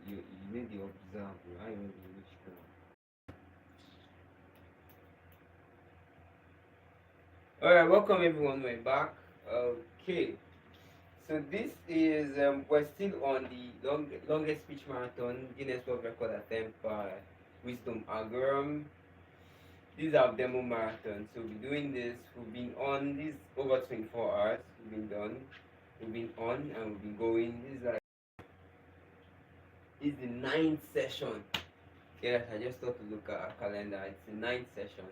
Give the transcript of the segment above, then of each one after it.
you need the observe. I know the which one. All right, welcome everyone. We're back. Okay, so this is we're still on the longest speech marathon Guinness World Record attempt by Wisdom Agorom. These are demo marathons. So we're doing this. We've been on this over 24 hours. We've been done. We've been on and we've been going. This is the ninth session. Yes, I just thought to look at our calendar. It's the ninth session.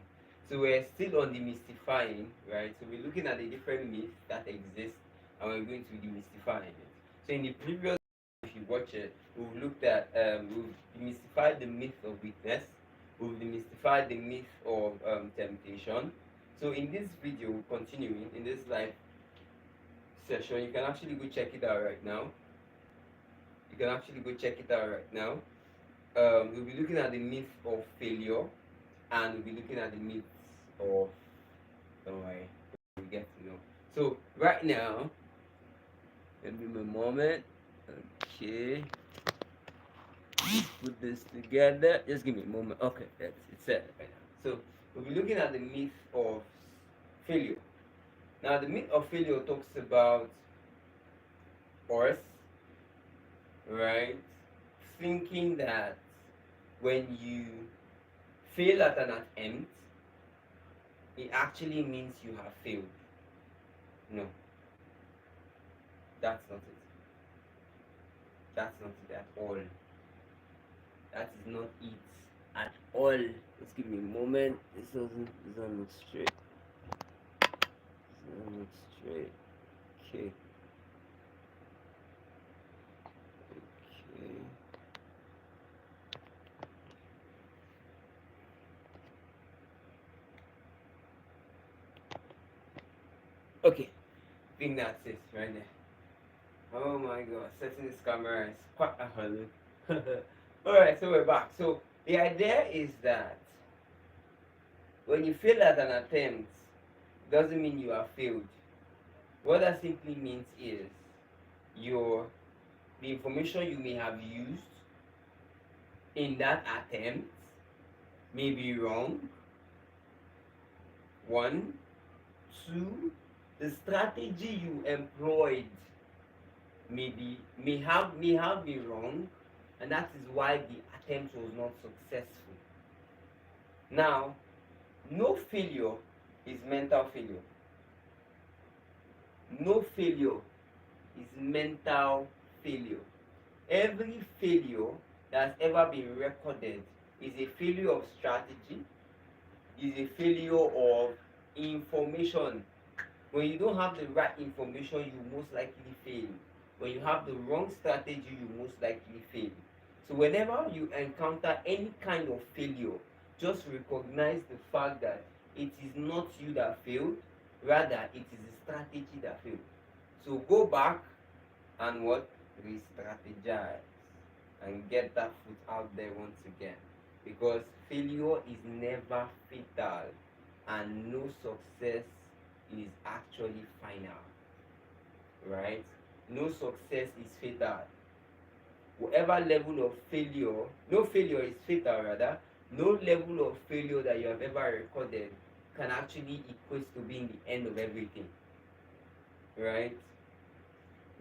So we're still on demystifying, right? So we're looking at the different myths that exist and we're going to demystify it. So in the previous, if you watch it, we've looked at, we've demystified the myth of weakness, we've demystified the myth of temptation. So in this video, we're continuing in this live session. You can actually go check it out right now. You can actually go check it out right now. We'll be looking at the myth of failure and we'll be looking at the myths of, don't worry, we get to know. So right now, give me a moment. Okay, let's put this together. Just give me a moment. Okay, it's set right now. So we'll be looking at the myth of failure. Now the myth of failure talks about us, right, thinking that when you fail at an attempt, it actually means you have failed. No, that's not it. That's not it at all. That is not it at all. Just give me a moment. This doesn't look straight. This doesn't look straight. Okay. Okay. Okay. I think that's it right there. Oh my god, setting this camera is quite a hurdle. Alright, so we're back. So the idea is that when you fail at an attempt, doesn't mean you have failed. What that simply means is your the information you may have used in that attempt may be wrong. One, two, the strategy you employed may have been wrong, and that is why the attempt was not successful. Now, no failure is mental failure. No failure is mental failure. Every failure that's ever been recorded is a failure of strategy, is a failure of information. When you don't have the right information, you most likely fail. When you have the wrong strategy, you most likely fail. So whenever you encounter any kind of failure, just recognize the fact that it is not you that failed, rather it is the strategy that failed. So go back and what? Re-strategize and get that foot out there once again. Because failure is never fatal and no success is actually final. Right? No success is fatal. Whatever level of failure, no failure is fatal rather, no level of failure that you have ever recorded can actually equate to being the end of everything. Right?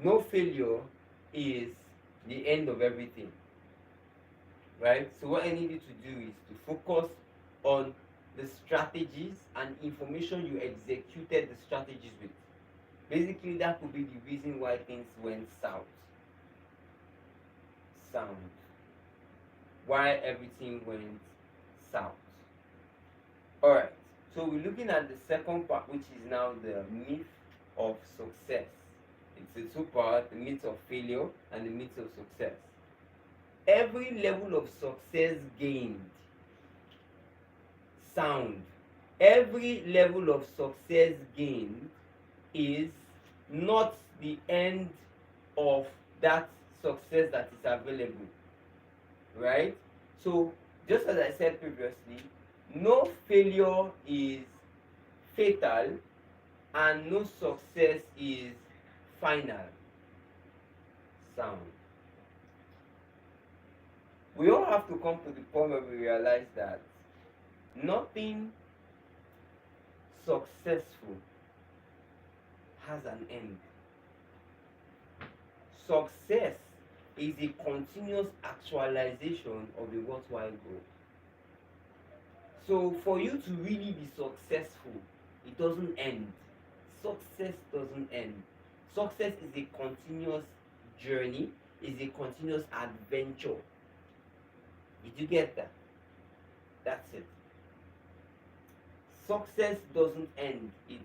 No failure is the end of everything. Right? So what I need you to do is to focus on the strategies and information you executed the strategies with. Basically, that could be the reason why things went south. Why everything went south. Alright, so we're looking at the second part, which is now the myth of success. It's a two-part, the myth of failure and the myth of success. Every level of success gained, every level of success gained is not the end of that success that is available, right? So just as I said previously, no failure is fatal and no success is final. We all have to come to the point where we realize that nothing successful has an end. Success is a continuous actualization of a worthwhile goal. So for you to really be successful, it doesn't end. Success doesn't end. Success is a continuous journey, is a continuous adventure. Did you get that? That's it. Success doesn't end, it's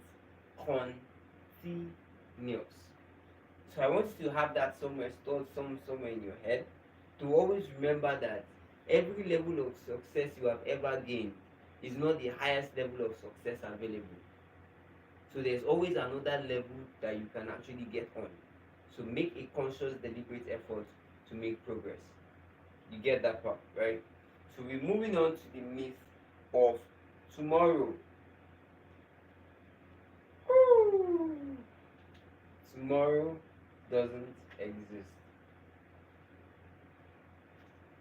continuous. So I want you to have that somewhere stored somewhere in your head, to always remember that every level of success you have ever gained is not the highest level of success available. So there's always another level that you can actually get on. So make a conscious, deliberate effort to make progress. You get that part, right? So we're moving on to the myth of tomorrow. Tomorrow doesn't exist.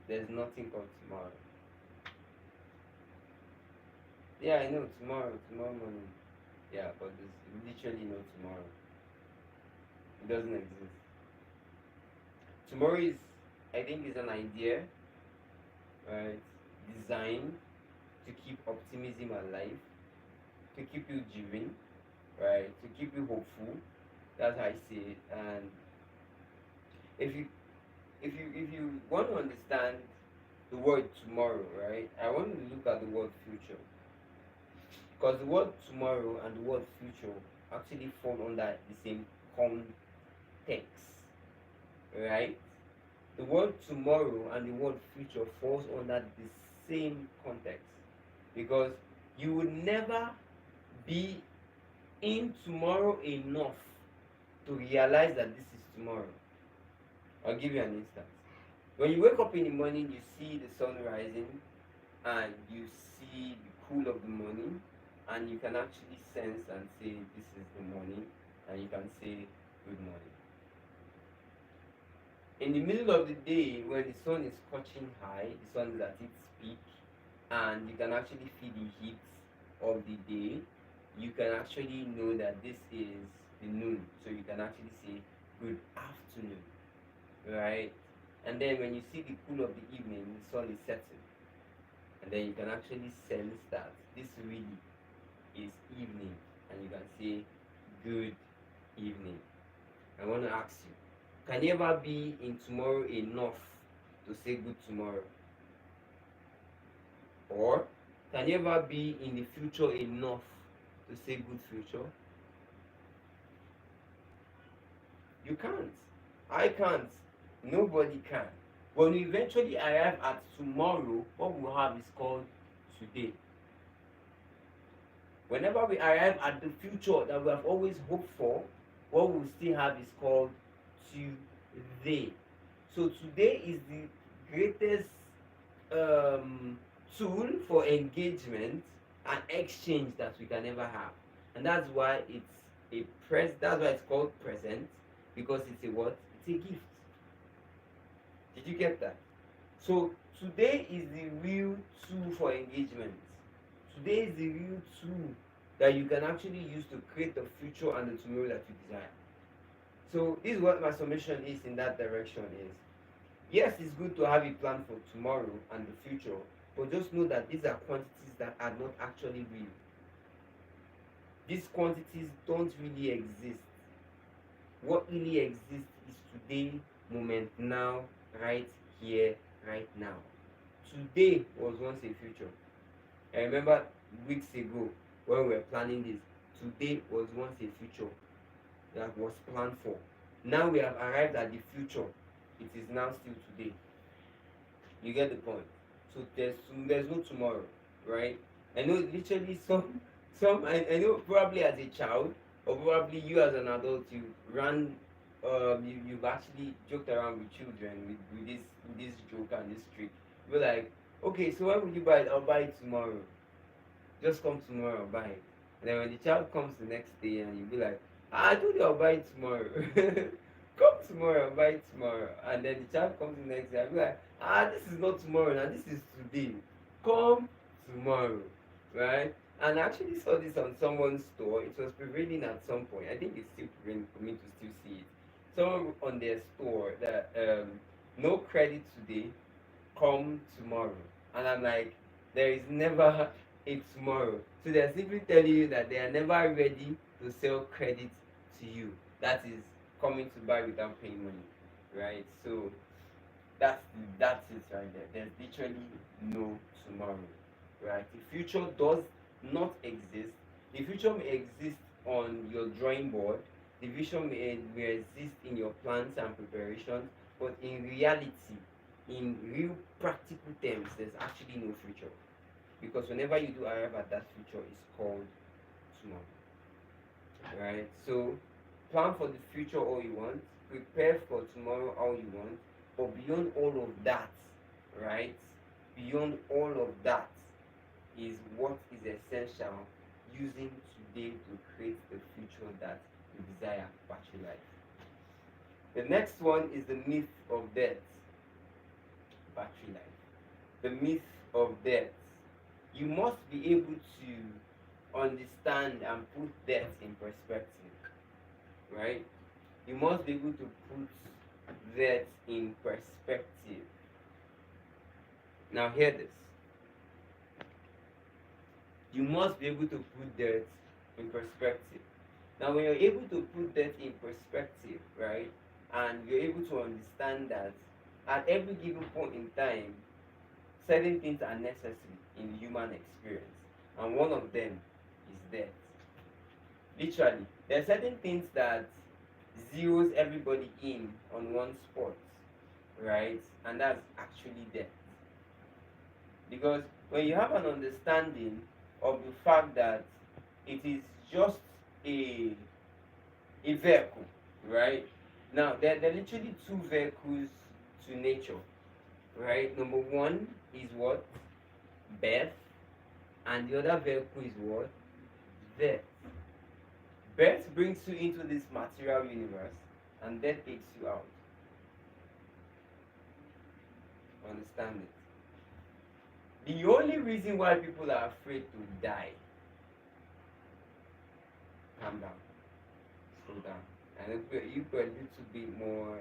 There's nothing called tomorrow. Yeah, I know, tomorrow morning. Yeah, but there's literally no tomorrow. It doesn't exist. Tomorrow is, I think, is an idea, right? Designed to keep optimism alive, to keep you driven, right? To keep you hopeful. That's how I see it. And if you want to understand the word tomorrow, right? I want you to look at the word future. Because the word tomorrow and the word future actually fall under the same context, right? The word tomorrow and the word future falls under the same context, because you would never be in tomorrow enough to realize that this is tomorrow. I'll give you an instance. When you wake up in the morning, you see the sun rising and you see the cool of the morning, and you can actually sense and say this is the morning, and you can say good morning. In the middle of the day, when the sun is scorching high, the sun is at its peak, and you can actually feel the heat of the day, you can actually know that this is the noon. So you can actually say good afternoon, right? And then when you see the cool of the evening, the sun is setting, and then you can actually sense that this really is evening, and you can say good evening. I want to ask you, can you ever be in tomorrow enough to say good tomorrow? Or can you ever be in the future enough to say good future? You can't. I can't. Nobody can. When we eventually arrive at tomorrow, what we have is called today. Whenever we arrive at the future that we have always hoped for, what we still have is called today. So today is the greatest tool for engagement and exchange that we can ever have, and that's why that's why it's called present, because it's a what? It's a gift. Did you get that? So today is the real tool for engagement. Today is the real tool that you can actually use to create the future and the tomorrow that you desire. So this is what my submission is in that direction is. Yes, it's good to have a plan for tomorrow and the future, but just know that these are quantities that are not actually real. These quantities don't really exist. What really exists is today, moment now, right here, right now. Today was once a future. I remember weeks ago when we were planning this, today was once a future that was planned for. Now we have arrived at the future. It is now still today. You get the point. So there's no tomorrow, right? I know literally I know probably as a child, or probably you as an adult, you ran you've actually joked around with children with this joke and this trick. You're like, okay, so when will you buy it? I'll buy it tomorrow. Just come tomorrow, I'll buy it. And then when the child comes the next day and you'll be like, I told you I'll buy it tomorrow. Come tomorrow, buy tomorrow. And then the child comes the next day. I'll be like, this is not tomorrow now, this is today. Come tomorrow. Right? And I actually saw this on someone's store. It was prevailing at some point. I think it's still prevailing for me to still see it. Someone on their store that no credit today, come tomorrow. And I'm like, there is never a tomorrow. So they're simply telling you that they are never ready to sell credit to you. That is coming to buy without paying money. Right? So that's that's it right there. There's literally no tomorrow. Right? The future does not exist. The future may exist on your drawing board. The vision may exist in your plans and preparations, but in reality, in real practical terms, there's actually no future. Because whenever you do arrive at that future, it's called tomorrow. Right? So plan for the future all you want, prepare for tomorrow all you want, but beyond all of that, right? Beyond all of that is what is essential, using today to create the future that you desire, battery life. The next one is the myth of death, battery life. The myth of death. You must be able to understand and put death in perspective, right? You must be able to put that in perspective. Now, hear this. You must be able to put that in perspective. Now, when you're able to put that in perspective, right, and you're able to understand that at every given point in time, certain things are necessary in human experience, and one of them is death. Literally, there are certain things that zeroes everybody in on one spot, right? And that's actually death. Because when you have an understanding of the fact that it is just a a vehicle, right? Now there are literally two vehicles to nature, right? Number one is what? Birth, and the other vehicle is what? Death. Birth brings you into this material universe, and death takes you out. Understand it? The only reason why people are afraid to die, calm down, slow down. And you put a little bit more.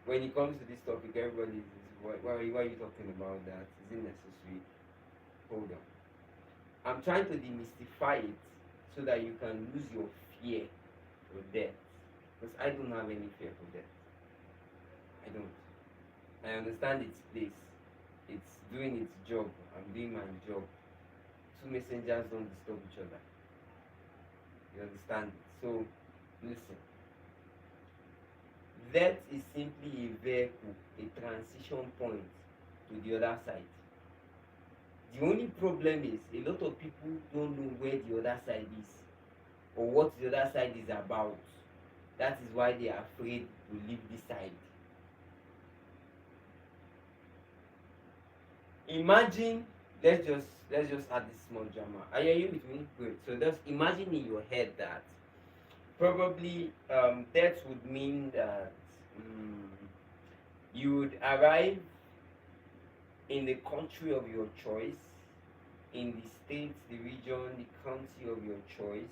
When it comes to this topic, everybody is, why are you talking about that? Is it necessary? Hold on. I'm trying to demystify it so that you can lose your fear for death. Because I don't have any fear for death. I don't. I understand its place. It's doing its job. I'm doing my job. Two messengers don't disturb each other. You understand? So, listen. That is simply a vehicle, a transition point to the other side. The only problem is a lot of people don't know where the other side is or what the other side is about. That is why they are afraid to leave this side. Imagine, let's just add this small drama. Are you with me? Great. So just imagine in your head that probably death would mean that you would arrive in the country of your choice, in the state, the region, the county of your choice,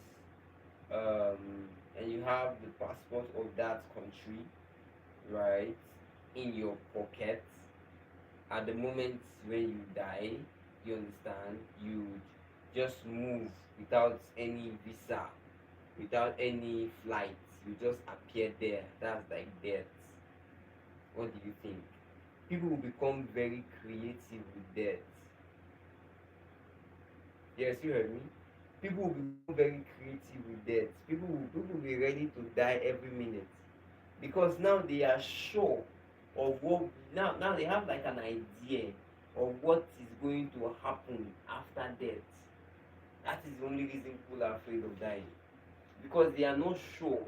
and you have the passport of that country, right, in your pocket. At the moment when you die, you understand, you just move without any visa, without any flight. You just appear there. That's like death. What do you think? People will become very creative with death. Yes, you heard me. People will become very creative with death. People will be ready to die every minute because now they are sure of what. Now they have like an idea of what is going to happen after death. That is the only reason people are afraid of dying, because they are not sure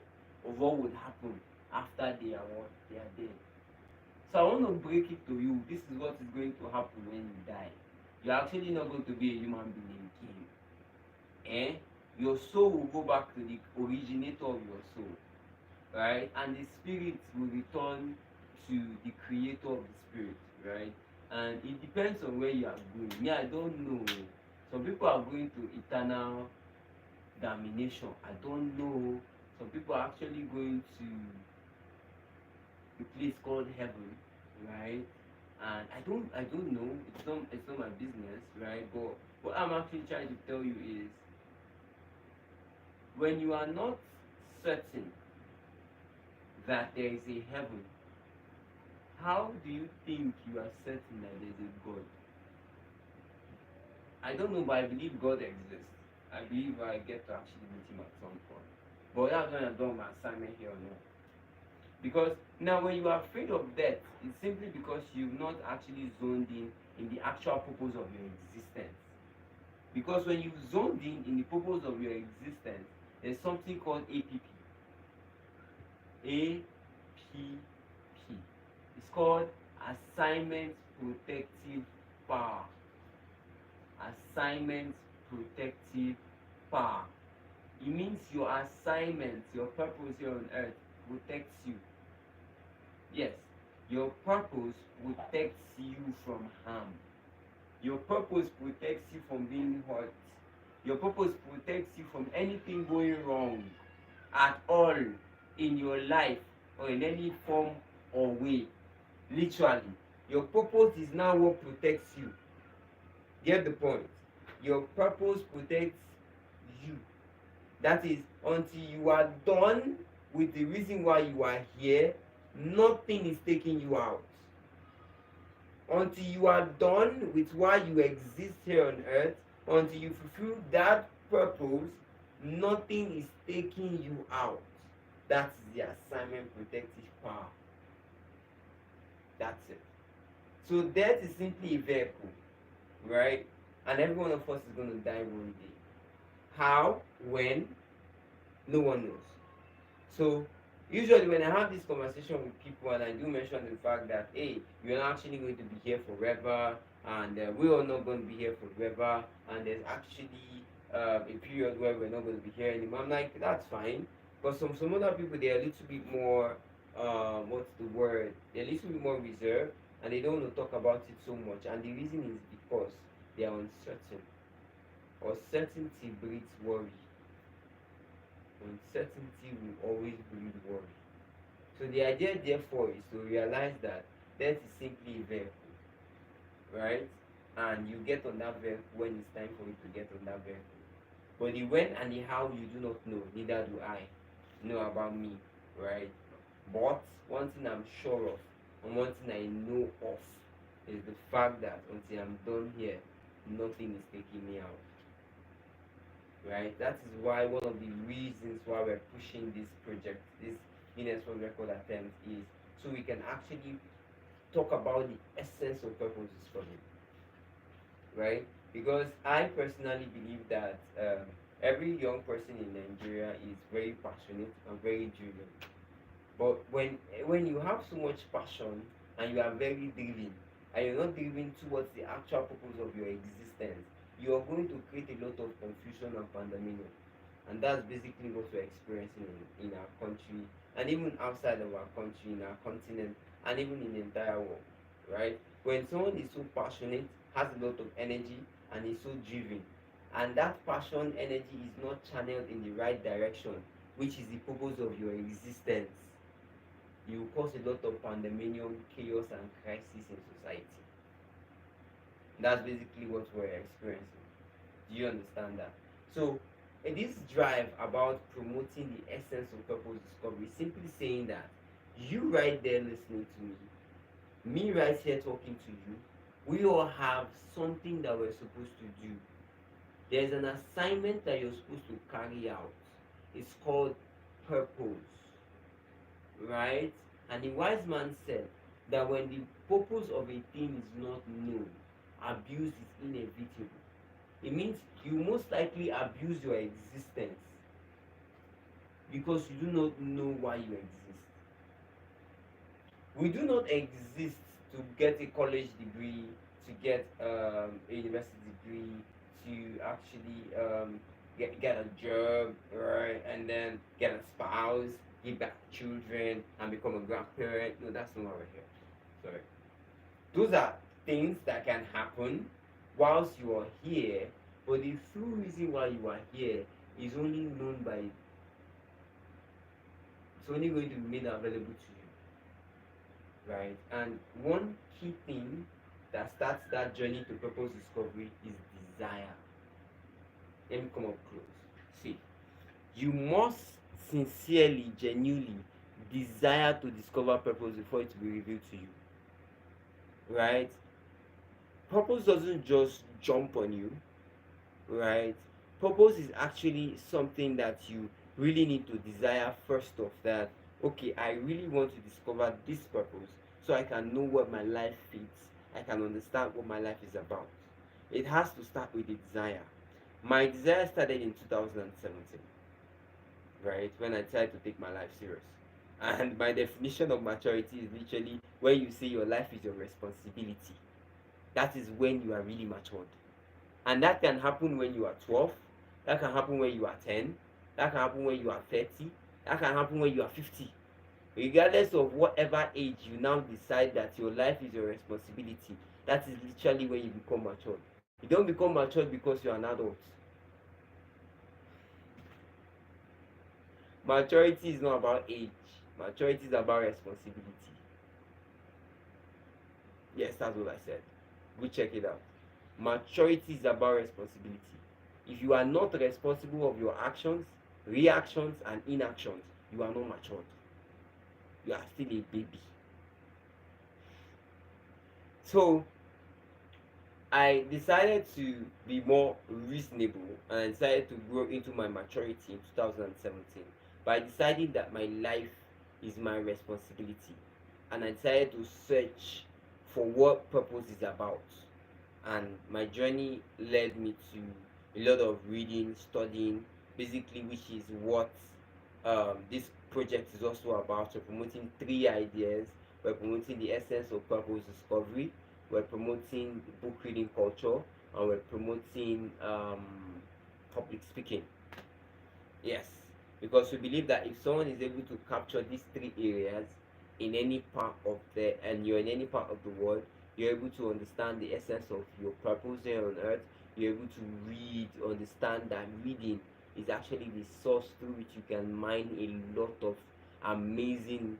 of what would happen after they are what they are dead. So I want to break it to you. This is what is going to happen when you die. You're actually not going to be a human being again. Your soul will go back to the originator of your soul. right? And the spirit will return to the creator of the spirit, right? And it depends on where you are going. Me, I don't know. Some people are going to eternal damnation. I don't know. Some people are actually going to a place called heaven, right? And I don't know. It's not my business, right? But what I'm actually trying to tell you is, when you are not certain that there is a heaven, how do you think you are certain that there is a God? I don't know, but I believe God exists. I believe I get to actually meet him at some point. But that's when I've done my assignment here on earth. Because now, when you are afraid of death, it's simply because you've not actually zoned in the actual purpose of your existence. Because when you've zoned in the purpose of your existence, there's something called APP. APP. It's called Assignment Protective Power. Assignment Protective Power. It means your assignment, your purpose here on earth protects you. Yes, your purpose protects you from harm. Your purpose protects you from being hurt. Your purpose protects you from anything going wrong at all in your life or in any form or way. Literally, your purpose is now what protects you. Get the point? Your purpose protects you. That is, until you are done with the reason why you are here, nothing is taking you out. Until you are done with why you exist here on earth, until you fulfill that purpose, nothing is taking you out. That's the assignment protective power. That's it. So death is simply a vehicle, right? And every one of us is going to die one day. How? When? No one knows. So usually when I have this conversation with people and I do mention the fact that, hey, you're not actually going to be here forever, and we're all not going to be here forever, and there's actually a period where we're not going to be here anymore, I'm like, that's fine. But some other people, they're a little bit more, what's the word? They're a little bit more reserved, and they don't want to talk about it so much. And the reason is because they are uncertain. Uncertainty breeds worry. Uncertainty will always breed worry. So the idea, therefore, is to realize that death is simply a vehicle, right? And you get on that vehicle when it's time for you to get on that vehicle. But the when and the how you do not know, neither do I know about me, right? But one thing I'm sure of, and one thing I know of, is the fact that until I'm done here, nothing is taking me out. Right? That is why one of the reasons why we're pushing this project, this Guinness World Record attempt, is so we can actually talk about the essence of purpose discovery. Right? Because I personally believe that every young person in Nigeria is very passionate and very driven. But when you have so much passion and you are very driven, and you're not driven towards the actual purpose of your existence, you are going to create a lot of confusion and pandemonium. And that's basically what we're experiencing in our country, and even outside of our country, in our continent, and even in the entire world. Right? When someone is so passionate, has a lot of energy, and is so driven, and that passion energy is not channeled in the right direction, which is the purpose of your existence, you cause a lot of pandemonium, chaos, and crisis in society. That's basically what we're experiencing. Do you understand that? So, this drive about promoting the essence of purpose discovery is simply saying that you right there listening to me right here talking to you, we all have something that we're supposed to do. There's an assignment that you're supposed to carry out. It's called purpose, right? And the wise man said that when the purpose of a thing is not known, abuse is inevitable. It means you most likely abuse your existence because you do not know why you exist. We do not exist to get a college degree, to get a university degree, to actually get a job, right, and then get a spouse, give back to children, and become a grandparent. No, that's not over here. Sorry. Those are things that can happen whilst you are here, but the true reason why you are here is only known by, it's only going to be made available to you, right? And one key thing that starts that journey to purpose discovery is desire. Let me come up close. See, you must sincerely, genuinely desire to discover purpose before it will be revealed to you, right? Purpose doesn't just jump on you, right? Purpose is actually something that you really need to desire first off, that okay, I really want to discover this purpose so I can know what my life fits, I can understand what my life is about. It has to start with the desire. My desire started in 2017, right, when I decided to take my life serious. And my definition of maturity is literally when you say your life is your responsibility. That is when you are really matured. And that can happen when you are 12, that can happen when you are 10, that can happen when you are 30, that can happen when you are 50. Regardless of whatever age you now decide that your life is your responsibility, that is literally when you become matured. You don't become matured because you're an adult. Maturity is not about age. Maturity is about responsibility. Yes, that's what I said. Go check it out. Maturity is about responsibility. If you are not responsible of your actions, reactions, and inactions, you are not matured. You are still a baby. So I decided to be more reasonable, and I decided to grow into my maturity in 2017 by deciding that my life is my responsibility, and I decided to search for what purpose is about. And my journey led me to a lot of reading, studying, basically, which is what this project is also about. We're promoting three ideas. We're promoting the essence of purpose discovery, we're promoting book reading culture, and we're promoting public speaking. Yes, because we believe that if someone is able to capture these three areas in any part of the, and you're in any part of the world, you're able to understand the essence of your purpose here on earth. You're able to read, understand that reading is actually the source through which you can mine a lot of amazing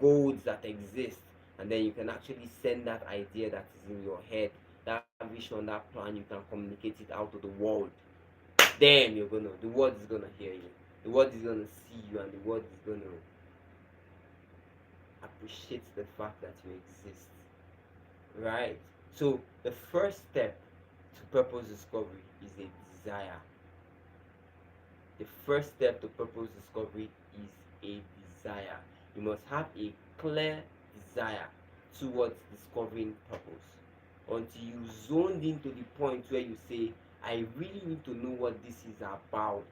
golds that exist, and then you can actually send that idea that is in your head, that vision, that plan, you can communicate it out to the world. Then the world is gonna hear you, the world is gonna see you, and the world is gonna appreciate the fact that you exist, right? So the first step to purpose discovery is a desire. The first step to purpose discovery is a desire. You must have a clear desire towards discovering purpose until you zoned into the point where you say, I really need to know what this is about,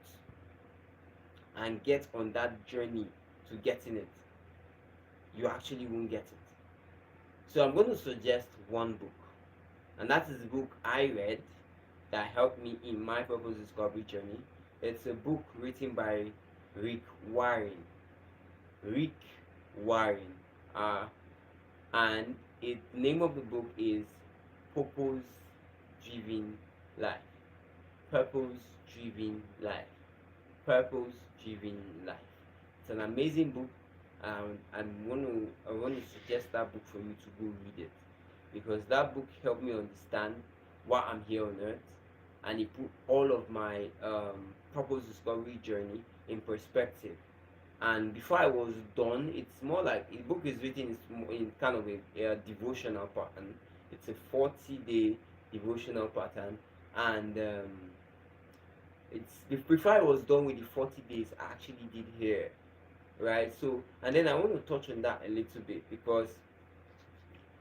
and get on that journey to getting it. You actually won't get it. So I'm going to suggest one book, and that is the book I read that helped me in my purpose discovery journey. It's a book written by Rick Warren. Rick Warren. And the name of the book is Purpose Driven Life. Purpose Driven Life. Purpose Driven Life. It's an amazing book. I want to suggest that book for you to go read it, because that book helped me understand why I'm here on earth, and it put all of my purpose discovery journey in perspective. And before I was done, it's more like the book is written in kind of a devotional pattern. It's a 40-day devotional pattern, and it's before I was done with the 40 days, I actually did here, right? So, and then I want to touch on that a little bit, because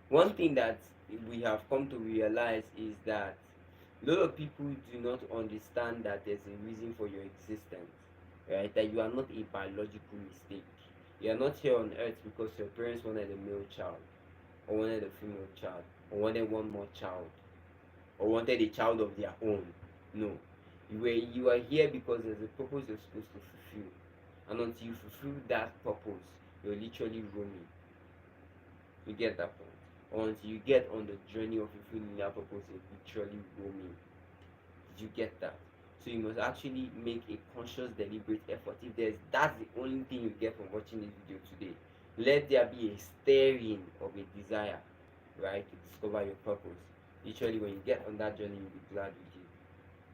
one thing that we have come to realize is that a lot of people do not understand that there's a reason for your existence, right? That you are not a biological mistake. You are not here on earth because your parents wanted a male child, or wanted a female child, or wanted one more child, or wanted a child of their own. No. You are here because there's a purpose you're supposed to fulfill. And until you fulfill that purpose, you're literally roaming. You get that point? Or until you get on the journey of fulfilling that purpose, you're literally roaming. Did you get that? So you must actually make a conscious, deliberate effort. If there's that's the only thing you get from watching this video today, let there be a stirring of a desire, right, to discover your purpose. Literally, when you get on that journey, you'll be glad you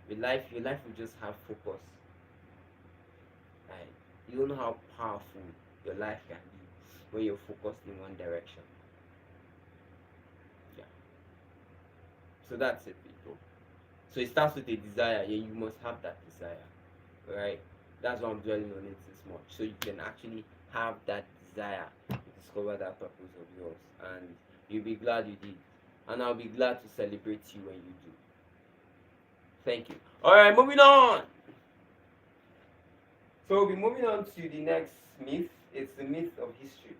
did. Your life will just have focus. Right? You don't know how powerful your life can be when you're focused in one direction. Yeah. So that's it, people. So it starts with a desire. Yeah, you must have that desire, right? That's why I'm dwelling on it this much, so you can actually have that desire to discover that purpose of yours, and you'll be glad you did, and I'll be glad to celebrate you when you do. Thank you. All right, moving on. So we'll be moving on to the next myth. It's the myth of history.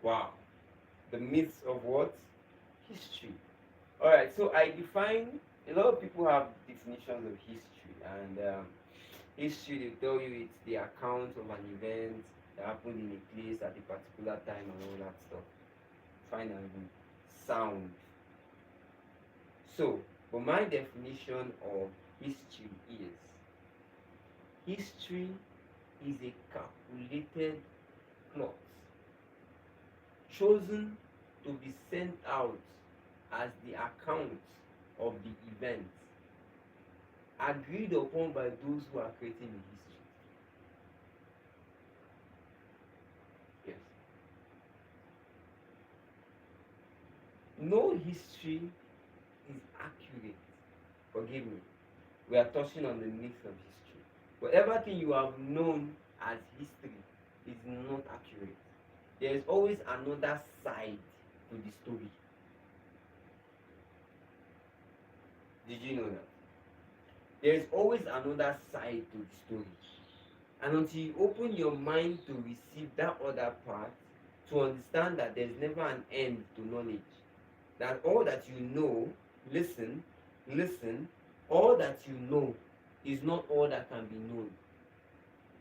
Wow, the myths of what? History. All right, so I define. A lot of people have definitions of history, and history, they tell you it's the account of an event that happened in a place at a particular time and all that stuff. Fine and good. Sound. So, but my definition of history is a calculated plot chosen to be sent out as the account of the event agreed upon by those who are creating the history. Yes. No history is accurate. Forgive me. We are touching on the myth of history. Whatever thing you have known as history is not accurate. There is always another side to the story. Did you know that? There is always another side to the story. And until you open your mind to receive that other part, to understand that there's never an end to knowledge, that all that you know, listen, all that you know is not all that can be known.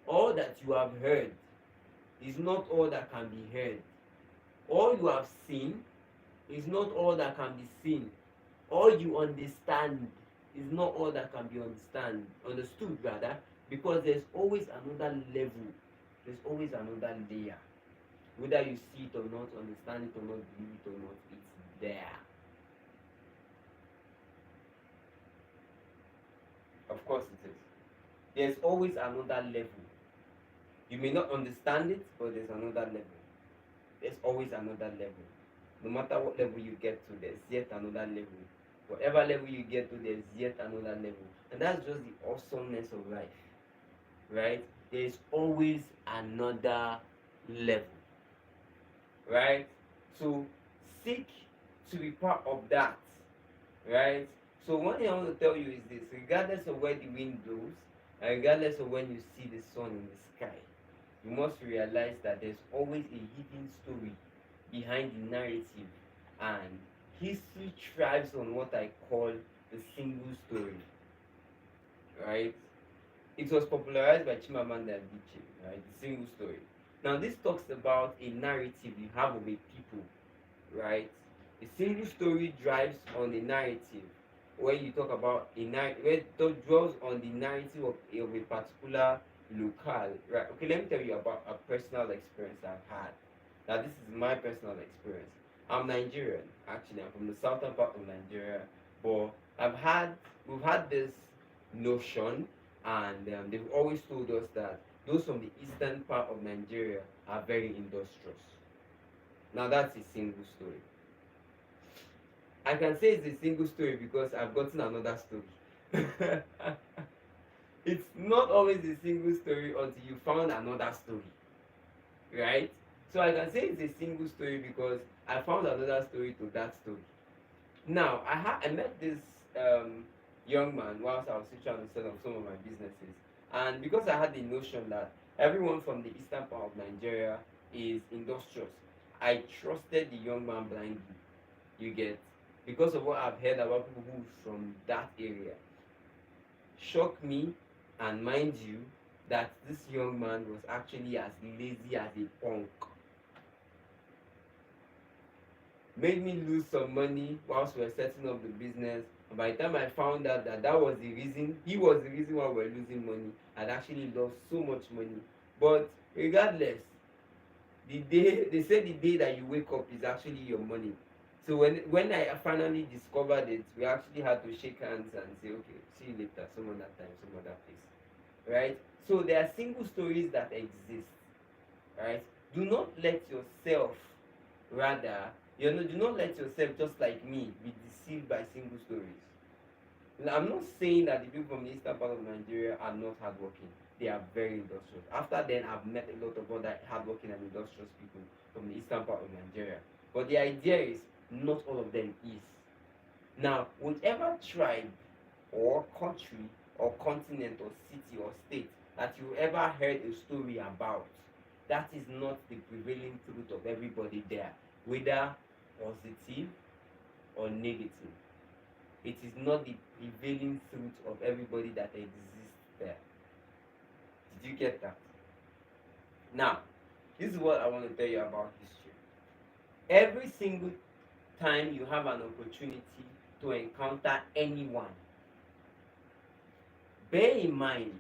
All that you have heard is not all that can be heard. All you have seen is not all that can be seen. All you understand is not all that can be understood rather, because there's always another level, there's always another layer. Whether you see it or not, understand it or not, believe it or not, it's there. Of course it is. There's always another level. You may not understand it, but there's another level. There's always another level. No matter what level you get to, there's yet another level. Whatever level you get to, there's yet another level. And that's just the awesomeness of life. Right? There's always another level. Right? So seek to be part of that. Right? So one thing I want to tell you is this: regardless of where the wind blows, and regardless of when you see the sun in the sky, you must realize that there's always a hidden story behind the narrative, and history thrives on what I call the single story. Right? It was popularized by Chimamanda Adichie, right? The single story. Now this talks about a narrative you have of a people, right? A single story drives on a narrative when you talk about a narrative, where it draws on the narrative of a particular locale, right? Okay, let me tell you about a personal experience I've had. Now this is my personal experience. I'm Nigerian, actually. I'm from the southern part of Nigeria, but we've had this notion, and they've always told us that those from the eastern part of Nigeria are very industrious. Now that's a single story. I can say it's a single story because I've gotten another story. It's not always a single story until you found another story, right? So I can say it's a single story because I found another story to that story. Now I met this young man whilst I was trying to set up some of my businesses, and because I had the notion that everyone from the eastern part of Nigeria is industrious, I trusted the young man blindly. You get, because of what I've heard about people who from that area. Shock me, and mind you, that this young man was actually as lazy as a punk. Made me lose some money whilst we were setting up the business. And by the time I found out that that was the reason, he was the reason why we were losing money, I'd actually lost so much money. But regardless, the day they say the day that you wake up is actually your money. So when I finally discovered it, we actually had to shake hands and say, okay, see you later, some other time, some other place. Right? So there are single stories that exist. Right? Do not let yourself rather do not let yourself, just like me, be deceived by single stories. Now, I'm not saying that the people from the eastern part of Nigeria are not hardworking. They are very industrious. After then, I've met a lot of other hardworking and industrious people from the eastern part of Nigeria. But the idea is, not all of them is. Now, whatever tribe or country or continent or city or state that you ever heard a story about, that is not the prevailing truth of everybody there, whether positive or negative. It is not the prevailing truth of everybody that exists there. Did you get that? Now, this is what I want to tell you about history. Every single time you have an opportunity to encounter anyone, bear in mind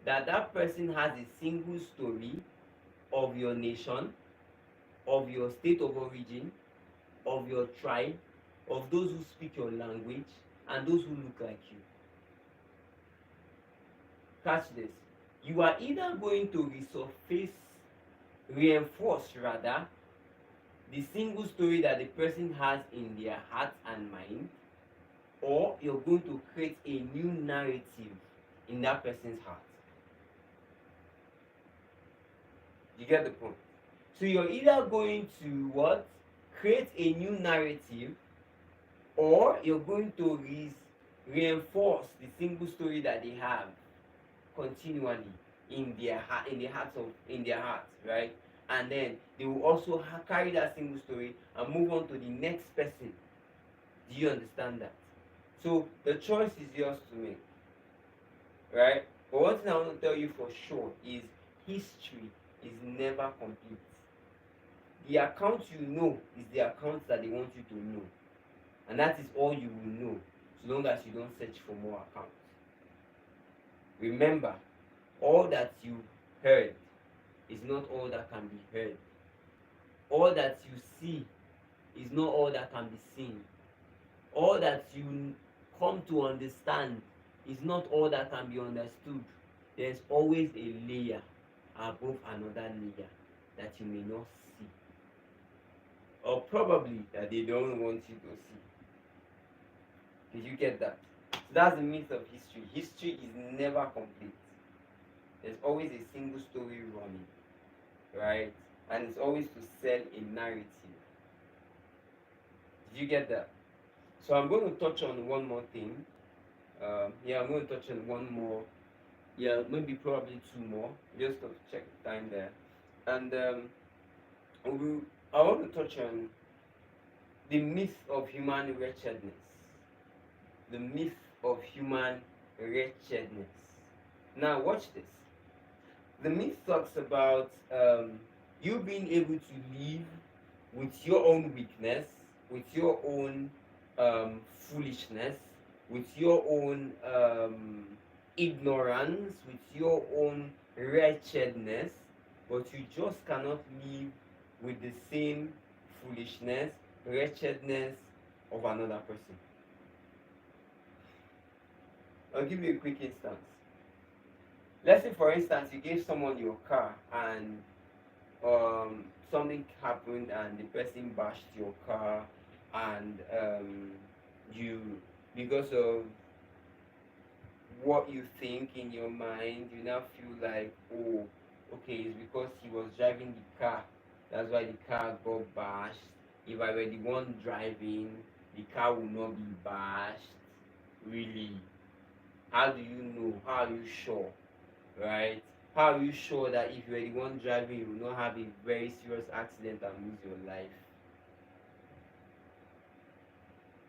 that that person has a single story of your nation, of your state of origin, of your tribe, of those who speak your language, and those who look like you. Catch this. You are either going to reinforce rather, the single story that the person has in their heart and mind, or you're going to create a new narrative in that person's heart. You get the point? So you're either going to what? Create a new narrative, or you're going to reinforce the single story that they have continually in their heart, in their hearts, right? And then they will also carry that single story and move on to the next person. Do you understand that? So the choice is yours to make, right? But one thing I want to tell you for sure is history is never complete. The account you know is the account that they want you to know, and that is all you will know, so long as you don't search for more accounts. Remember, all that you heard is not all that can be heard. All that you see is not all that can be seen. All that you come to understand is not all that can be understood. There's always a layer above another layer that you may not see, or probably that they don't want you to see. Did you get that? So that's the myth of history. History is never complete. There's always a single story running, right? And it's always to sell a narrative. Did you get that? So I'm going to touch on one more thing. I'm going to touch on one more. Yeah, maybe probably two more. Just to check the time there. And I want to touch on the myth of human wretchedness. The myth of human wretchedness. Now, watch this. The myth talks about you being able to live with your own weakness, with your own foolishness, with your own ignorance, with your own wretchedness, but you just cannot live with the same foolishness, wretchedness of another person. I'll give you a quick instance. Let's say, for instance, you gave someone your car and something happened and the person bashed your car, and you, because of what you think in your mind, you now feel like, oh, okay, it's because he was driving the car, that's why the car got bashed. If I were the one driving, the car would not be bashed. Really? How do you know? How are you sure? Right? How are you sure that if you are the one driving, you will not have a very serious accident and lose your life?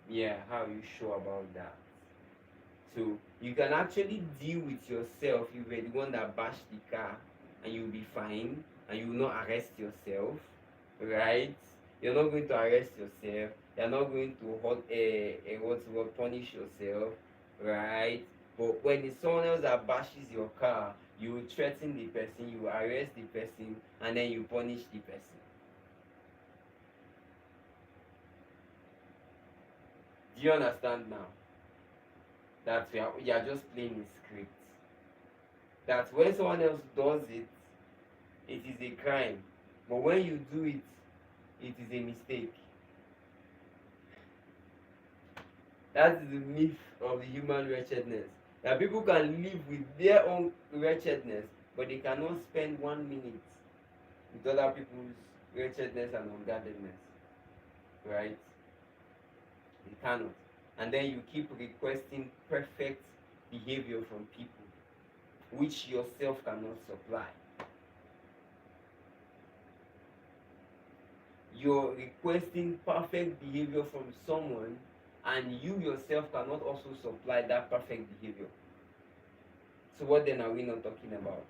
Yeah, how are you sure about that? So you can actually deal with yourself. You were the one that bashed the car, and you'll be fine, and you will not arrest yourself, right? You're not going to arrest yourself. You're not going to punish yourself, right? But when it's someone else that bashes your car, you will threaten the person, you will arrest the person, and then you punish the person. Do you understand now? That you are just playing a script. That when someone else does it, it is a crime. But when you do it, it is a mistake. That is the myth of the human wretchedness. That people can live with their own wretchedness, but they cannot spend 1 minute with other people's wretchedness and ungodliness. Right? They cannot. And then you keep requesting perfect behavior from people, which yourself cannot supply. You're requesting perfect behavior from someone, and you yourself cannot also supply that perfect behavior. So what then are we not talking about?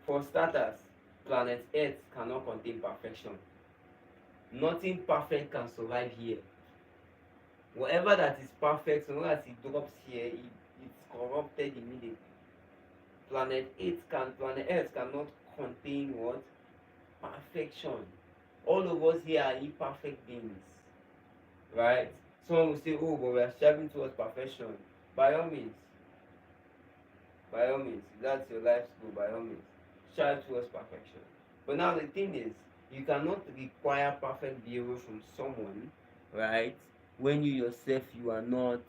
For starters, planet Earth cannot contain perfection. Nothing perfect can survive here. Whatever that is perfect, so long as it drops here, it's corrupted immediately. Planet Earth cannot contain what? Perfection. All of us here are imperfect beings, right? Someone will say, "Oh, but we are striving towards perfection." By all means, if that's your life's goal, by all means, strive towards perfection. But now the thing is, you cannot require perfect behavior from someone, right? When you yourself you are not.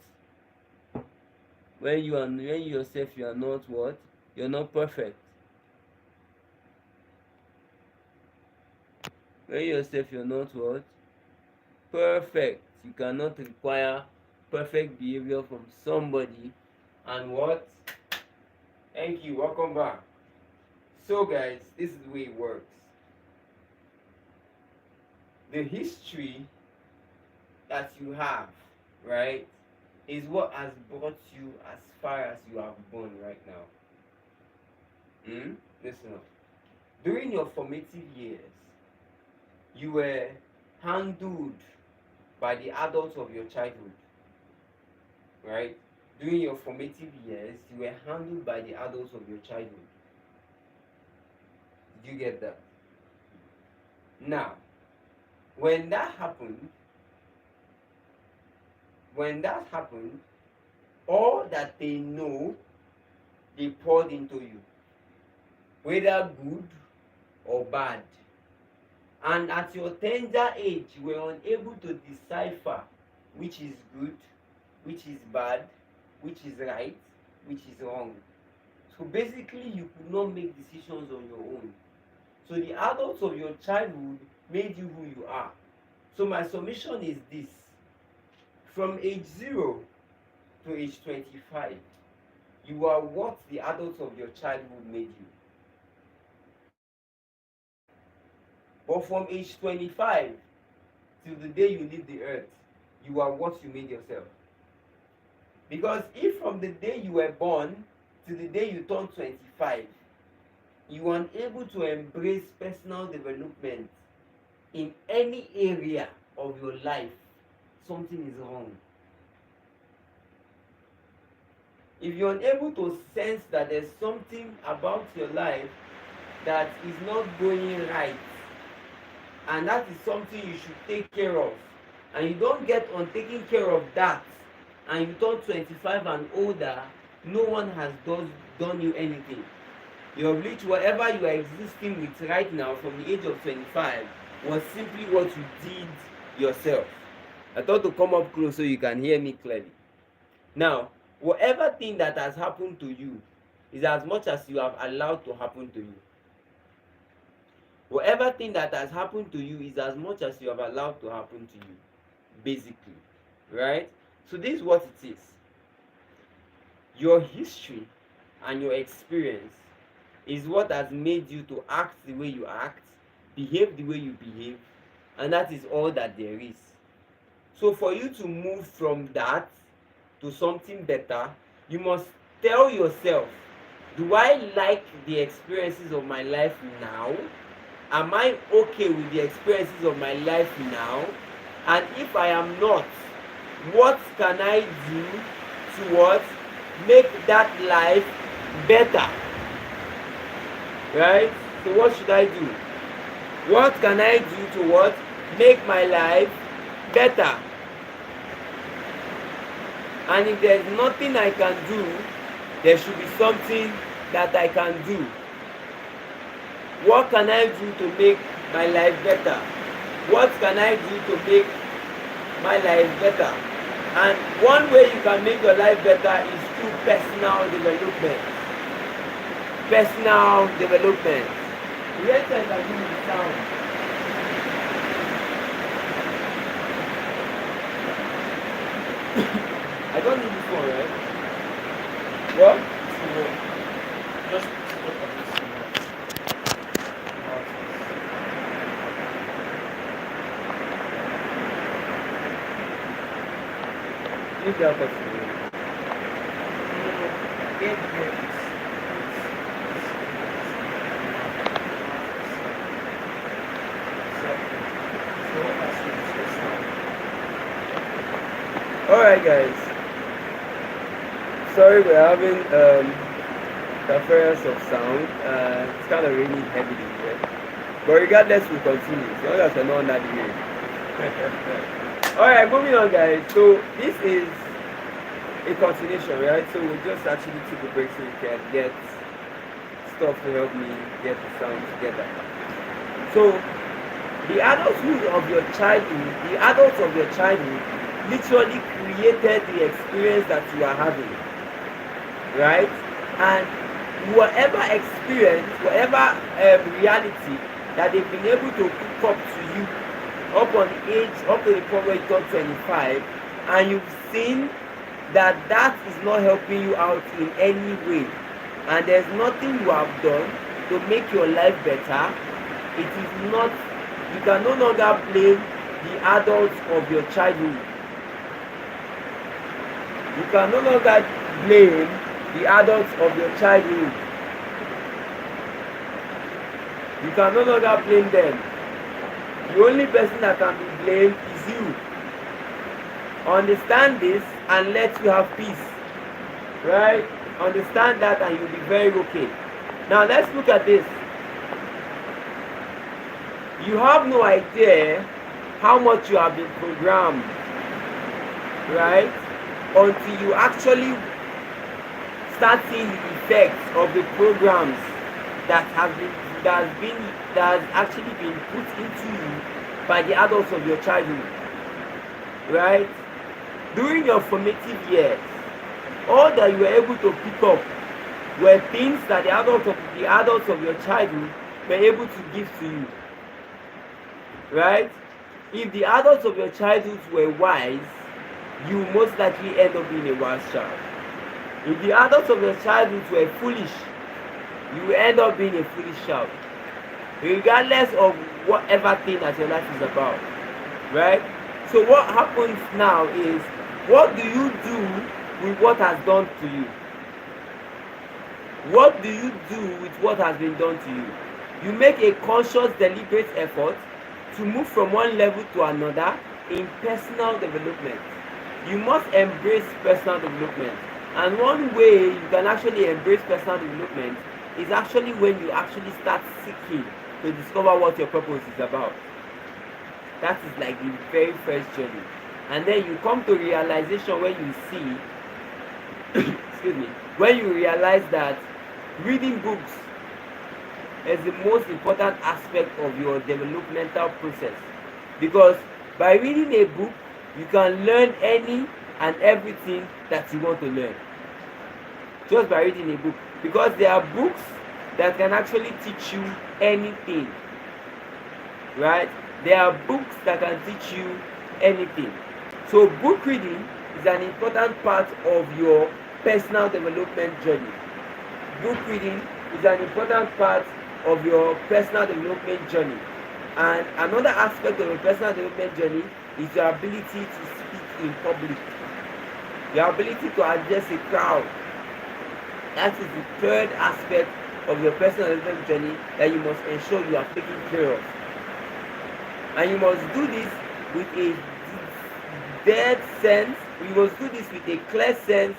When you yourself you are not what? You're not perfect. When yourself you're not what? Perfect. You cannot require perfect behavior from somebody. And what? Thank you. Welcome back. So guys, this is the way it works. The history that you have, right, is what has brought you as far as you have gone right now. Listen up. During your formative years, you were handled by the adults of your childhood, right? During your formative years, you were handled by the adults of your childhood. Did you get that? Now, when that happened, all that they know, they poured into you, whether good or bad. And at your tender age, you were unable to decipher which is good, which is bad, which is right, which is wrong. So basically, you could not make decisions on your own. So the adults of your childhood made you who you are. So my submission is this. From age 0 to age 25, you are what the adults of your childhood made you. But from age 25 till the day you leave the earth, you are what you made yourself. Because if from the day you were born till the day you turn 25, you are unable to embrace personal development in any area of your life, something is wrong. If you're unable to sense that there's something about your life that is not going right, and that is something you should take care of, and you don't get on taking care of that, and you turn 25 and older, no one has done you anything. Your bleach, whatever you are existing with right now from the age of 25 was simply what you did yourself. I thought to come up close so you can hear me clearly. Now, whatever thing that has happened to you is as much as you have allowed to happen to you. Whatever thing that has happened to you is as much as you have allowed to happen to you, basically, right? So this is what it is. Your history and your experience is what has made you to act the way you act, behave the way you behave, and that is all that there is. So for you to move from that to something better, you must tell yourself, do I like the experiences of my life now? Am I okay with the experiences of my life now? And if I am not, what can I do to what? Make that life better. Right? So what should I do? What can I do to what? Make my life better. And if there's nothing I can do, there should be something that I can do. What can I do to make my life better? What can I do to make my life better? And one way you can make your life better is through personal development. Personal development. Yes, I can do the sound. I don't need this one, right? What? Just look at this. Leave that person. Alright guys, sorry we're having interference of sound. It's kind of raining heavily here, but regardless we'll continue as long as we're not under the rain. Alright, moving on guys. So this is a continuation, right? So we'll just actually take a break so we can get stuff to help me get the sound together. So the adulthood of your childhood, the adults of your childhood literally created the experience that you are having, right? And whatever experience, whatever reality that they've been able to cook up to you up on age, up to the point where you turn 25, and you've seen that that is not helping you out in any way, and there's nothing you have done to make your life better, it is not, you can no longer blame the adults of your childhood. You can no longer blame the adults of your childhood. You can no longer blame them. The only person that can be blamed is you. Understand this and let you have peace. Right? Understand that and you'll be very okay. Now let's look at this. You have no idea how much you have been programmed. Right? Until you actually start seeing the effects of the programs that has actually been put into you by the adults of your childhood, right? During your formative years, all that you were able to pick up were things that the adults of your childhood were able to give to you, right? If the adults of your childhood were wise, you will most likely end up being a wise child. If the adults of your childhood were foolish, you will end up being a foolish child. Regardless of whatever thing that your life is about. Right? So what happens now is, what do you do with what has done to you? What do you do with what has been done to you? You make a conscious, deliberate effort to move from one level to another in personal development. You must embrace personal development. And one way you can actually embrace personal development is actually when you actually start seeking to discover what your purpose is about. That is like the very first journey. And then you come to realization when you see, excuse me, when you realize that reading books is the most important aspect of your developmental process. Because by reading a book, you can learn any and everything that you want to learn. Just by reading a book. Because there are books that can actually teach you anything. Right? There are books that can teach you anything. So book reading is an important part of your personal development journey. Book reading is an important part of your personal development journey. And another aspect of your personal development journey is your ability to speak in public, your ability to address a crowd. That is the third aspect of your personal development journey that you must ensure you are taking care of. And you must do this with a dead sense, you must do this with a clear sense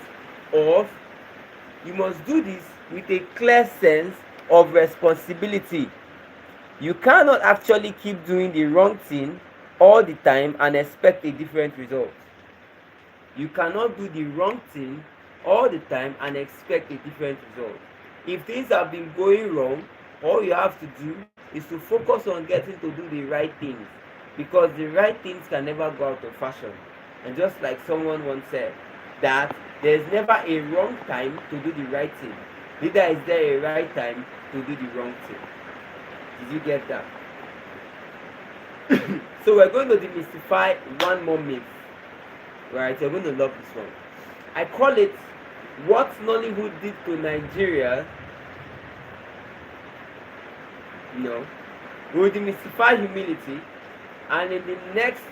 of, you must do this with a clear sense of responsibility. You cannot actually keep doing the wrong thing all the time and expect a different result. You cannot do the wrong thing all the time and expect a different result. If things have been going wrong, all you have to do is to focus on getting to do the right things, because the right things can never go out of fashion. And just like someone once said, that there's never a wrong time to do the right thing, neither is there a right time to do the wrong thing. Did you get that? So we're going to demystify one more myth. Right, you're going to love this one. I call it what Nollywood did to Nigeria. We'll demystify humility, and in the next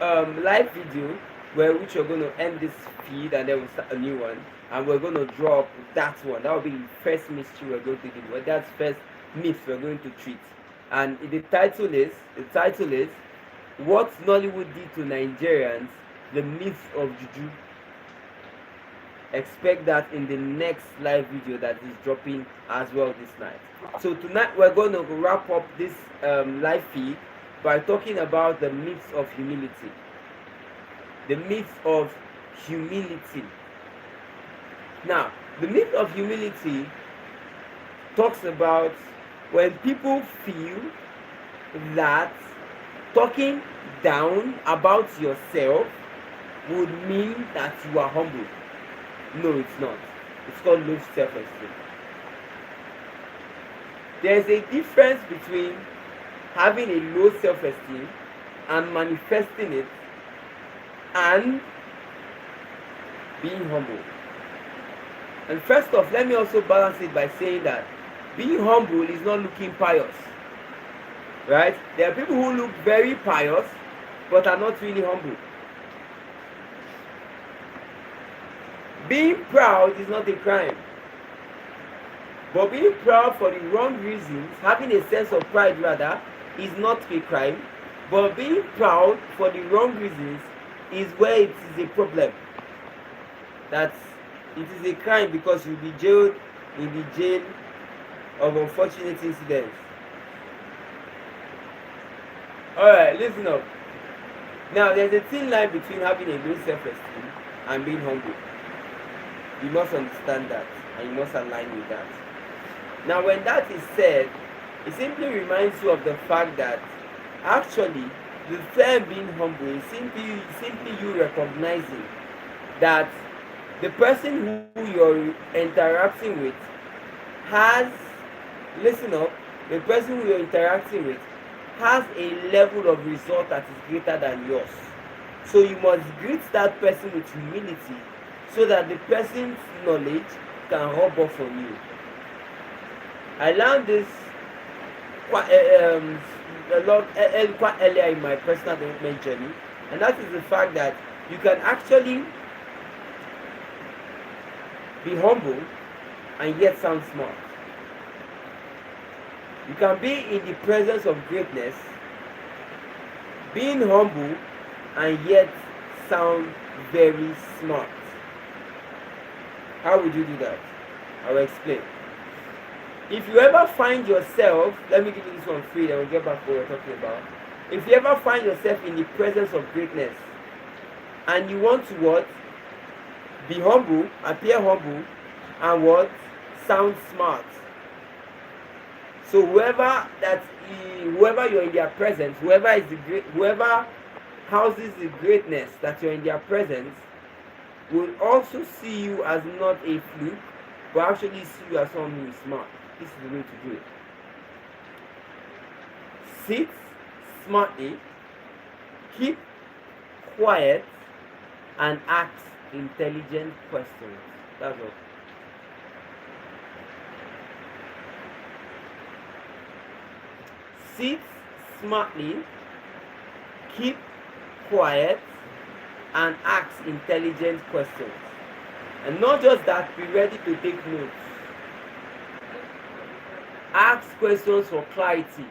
live video, which we're going to end this feed and then we'll start a new one, and we're going to drop that one. That will be the first mystery we're going to do. But that's first myth we're going to treat. And the title is what Nollywood did to Nigerians, the myth of Juju. Expect that in the next live video that is dropping as well this night. So tonight we're going to wrap up this live feed by talking about the myths of humility. The myth of humility. Now, the myth of humility talks about when people feel that talking down about yourself would mean that you are humble. No, it's not. It's called low self-esteem. There's a difference between having a low self-esteem and manifesting it and being humble. And first off, let me also balance it by saying that being humble is not looking pious. Right? There are people who look very pious but are not really humble. Being proud is not a crime. But being proud for the wrong reasons, having a sense of pride rather, is not a crime. But being proud for the wrong reasons is where it is a problem. It is a crime because you'll be jailed in the jail of unfortunate incidents. Alright, listen up. Now, there's a thin line between having a low self-esteem and being humble. You must understand that, and you must align with that. Now, when that is said, it simply reminds you of the fact that actually the term being humble is simply you recognizing that the person who you're interacting with has, listen up, the person who you're interacting with has a level of result that is greater than yours. So you must greet that person with humility so that the person's knowledge can rub off on you. I learned this quite earlier in my personal development journey, and that is the fact that you can actually be humble and yet sound smart. You can be in the presence of greatness, being humble and yet sound very smart. How would you do that? I will explain. If you ever find yourself, let me give you this one free, then we'll get back to what we're talking about. If you ever find yourself in the presence of greatness and you want to what? Be humble, appear humble, and what? Sound smart. So whoever you're in their presence, whoever houses the greatness that you're in their presence, will also see you as not a fluke, but actually see you as someone who is smart. This is the way to do it. Sit smartly, keep quiet, and ask intelligent questions. That's all. Sit smartly, keep quiet and ask intelligent questions. And not just that, be ready to take notes. Ask questions for clarity.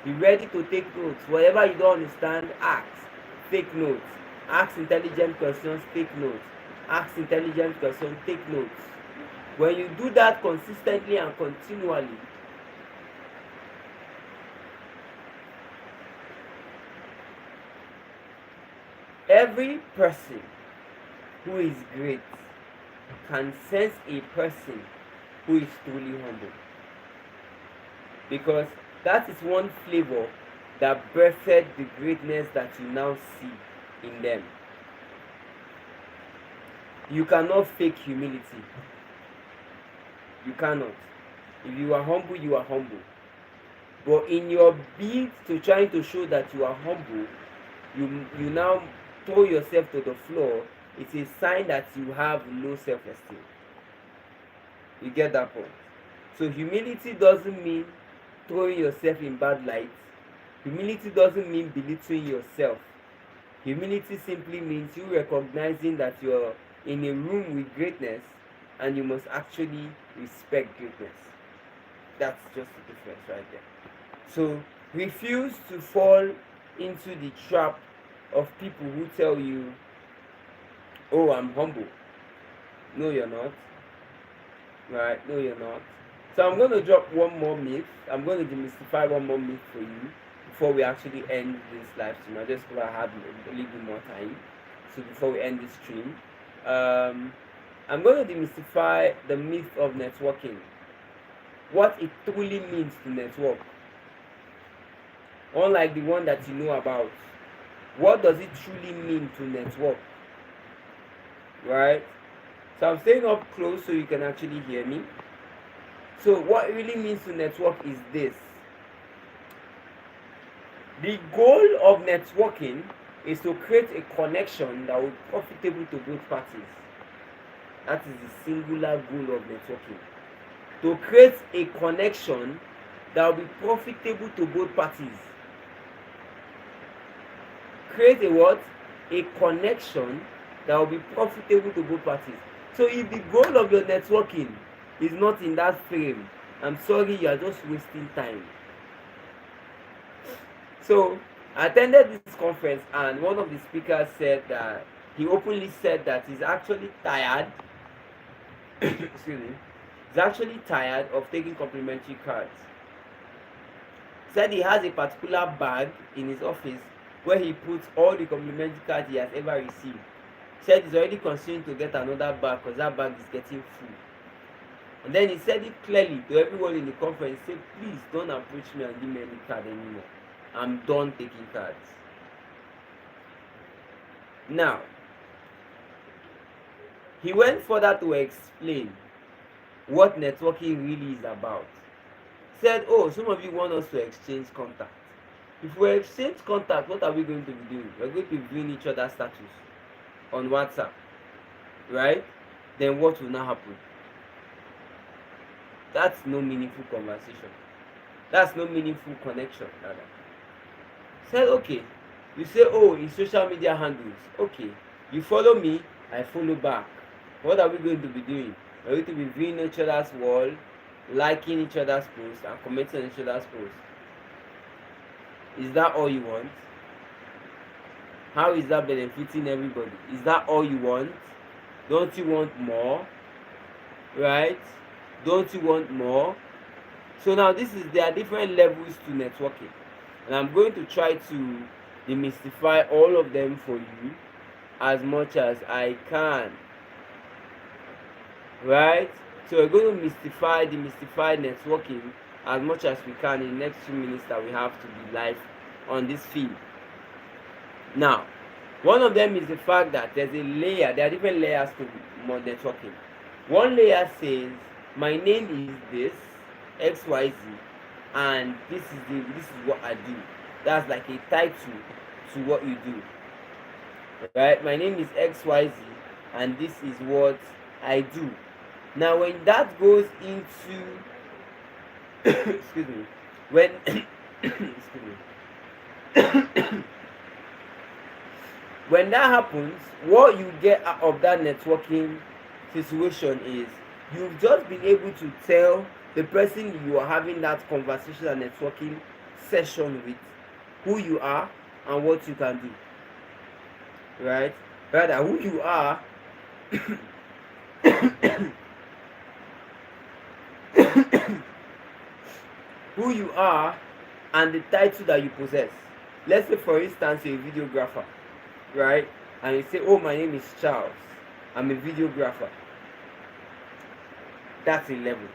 Be ready to take notes. Whatever you don't understand, ask. Take notes. Ask intelligent questions, take notes. Ask intelligent questions, take notes. When you do that consistently and continually, every person who is great can sense a person who is truly humble. Because that is one flavor that birthed the greatness that you now see in them. You cannot fake humility. You cannot. If you are humble, you are humble. But in your bid to trying to show that you are humble, you now throw yourself to the floor. It's a sign that you have low self-esteem. You get that point? So humility doesn't mean throwing yourself in bad light. Humility doesn't mean belittling yourself. Humility simply means you recognizing that you're in a room with greatness and you must actually respect greatness. That's just the difference right there. So refuse to fall into the trap of people who tell you, oh, I'm humble. No, you're not. Right? No, you're not. So I'm going to drop one more myth. I'm going to demystify one more myth for you before we actually end this live stream. I just because I have a little bit more time. So before we end this stream, I'm going to demystify the myth of networking. What it truly means to network. Unlike the one that you know about. What does it truly mean to network? Right? So I'm staying up close so you can actually hear me. So what it really means to network is this. The goal of networking is to create a connection that will be profitable to both parties. That is the singular goal of networking. To create a connection that will be profitable to both parties. Create a what? A connection that will be profitable to both parties. So if the goal of your networking is not in that frame, I'm sorry, you are just wasting time. So I attended this conference and one of the speakers said that he openly said that he's actually tired excuse me, he's actually tired of taking complimentary cards. Said he has a particular bag in his office where he puts all the complimentary cards he has ever received. Said he's already considering to get another bag because that bag is getting full. And then he said it clearly to everyone in the conference. He said, please don't approach me and give me any card anymore. I'm done taking cards. Now, he went further to explain what networking really is about. He said, oh, some of you want us to exchange contact. If we exchange contact, what are we going to be doing? We're going to be viewing each other's status on WhatsApp, right? Then what will now happen? That's no meaningful conversation. That's no meaningful connection, rather. Said, okay. You say, oh, in social media handles. Okay. You follow me, I follow back. What are we going to be doing? We're going to be viewing each other's wall, liking each other's posts, and commenting on each other's posts. Is that all you want? How is that benefiting everybody? Is that all you want? Don't you want more? Right? Don't you want more? So now there are different levels to networking. And I'm going to try to demystify all of them for you as much as I can. Right? So we're going to demystify networking as much as we can in the next few minutes that we have to be live on this field. Now, one of them is the fact that there are different layers to networking. One layer says, my name is this, XYZ, and this is what I do. That's like a title to what you do. Right? My name is XYZ, and this is what I do. Now, when that goes into excuse me, when excuse me, when that happens, what you get out of that networking situation is you've just been able to tell the person you are having that conversation and networking session with who you are and what you can do, right? Rather, who you are who you are and the title that you possess. Let's say, for instance, you're a videographer, right? And you say, oh, my name is Charles, I'm a videographer. That's a level,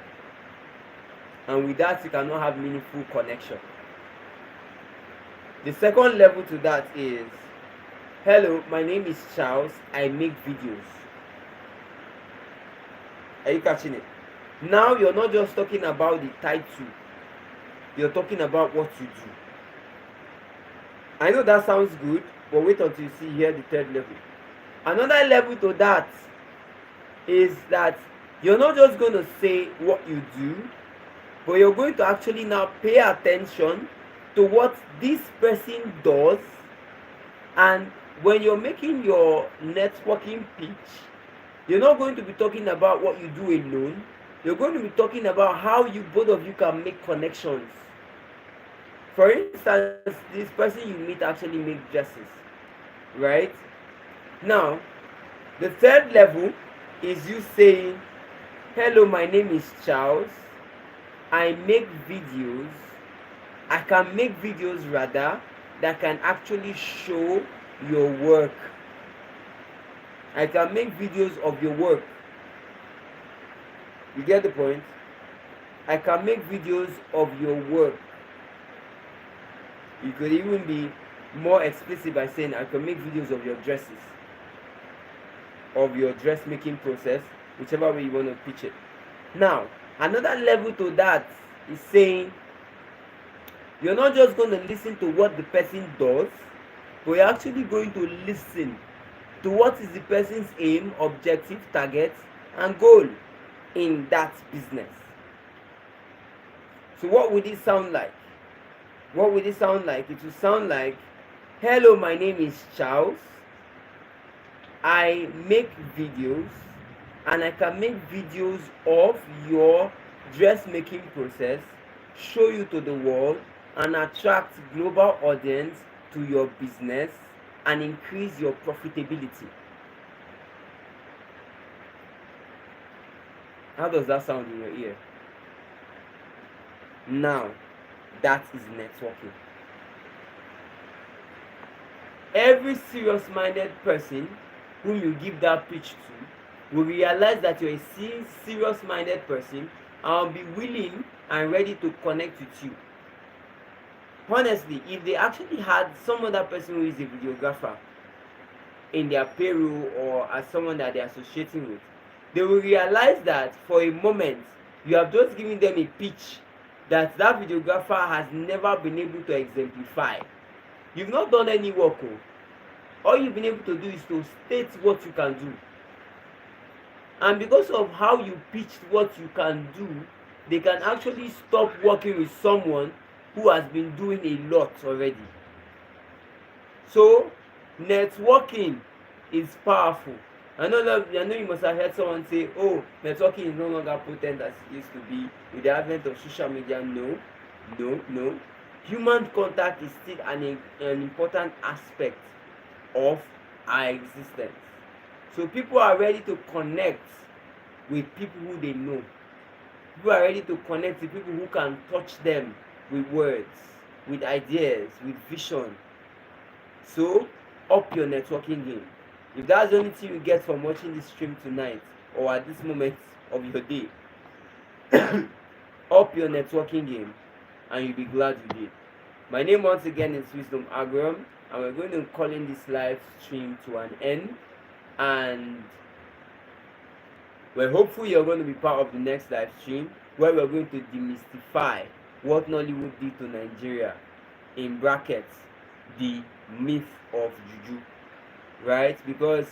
and with that you cannot have meaningful connection. The second level to that is, hello, my name is Charles, I make videos. Are you catching it? Now you're not just talking about the title, you're talking about what you do. I know that sounds good, but wait until you see here the third level. Another level to that is that you're not just going to say what you do, but you're going to actually now pay attention to what this person does. And when you're making your networking pitch, you're not going to be talking about what you do alone. You're going to be talking about how you both of you can make connections. For instance, this person you meet actually make dresses, right? Now, the third level is you saying, hello, my name is Charles, I make videos. I can make videos rather that can actually show your work. I can make videos of your work. You get the point? I can make videos of your work. You could even be more explicit by saying I can make videos of your dresses, of your dressmaking process, whichever way you want to pitch it. Now, another level to that is saying you're not just going to listen to what the person does, but you're actually going to listen to what is the person's aim, objective, target, and goal in that business. So what would it sound like? What would it sound like? It would sound like, hello, my name is Charles. I make videos, and I can make videos of your dressmaking process, show you to the world, and attract global audience to your business and increase your profitability. How does that sound in your ear? Now, that is networking. Every serious-minded person whom you give that pitch to will realize that you're a serious-minded person and will be willing and ready to connect with you. Honestly, if they actually had some other person who is a videographer in their payroll or as someone that they're associating with, they will realize that for a moment you have just given them a pitch that videographer has never been able to exemplify. You've not done any work. All you've been able to do is to state what you can do. And because of how you pitched what you can do, they can actually stop working with someone who has been doing a lot already. So, networking is powerful. I know you must have heard someone say, oh, networking is no longer potent as it used to be with the advent of social media. No. Human contact is still an important aspect of our existence. So people are ready to connect with people who they know. People are ready to connect with people who can touch them with words, with ideas, with vision. So, up your networking game. If that's the only thing you get from watching this stream tonight or at this moment of your day, up your networking game and you'll be glad you did. My name once again is Wisdom Agorom, and we're going to call in this live stream to an end, and we're hopeful you're going to be part of the next live stream where we're going to demystify what Nollywood did to Nigeria, in brackets, the myth of Juju, right? Because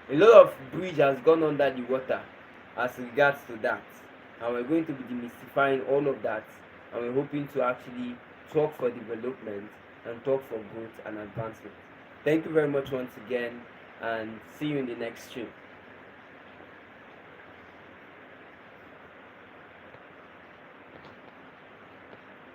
a lot of bridge has gone under the water as regards to that, and we're going to be demystifying all of that, and we're hoping to actually talk for development and talk for growth and advancement. Thank you very much once again, and see you in the next stream.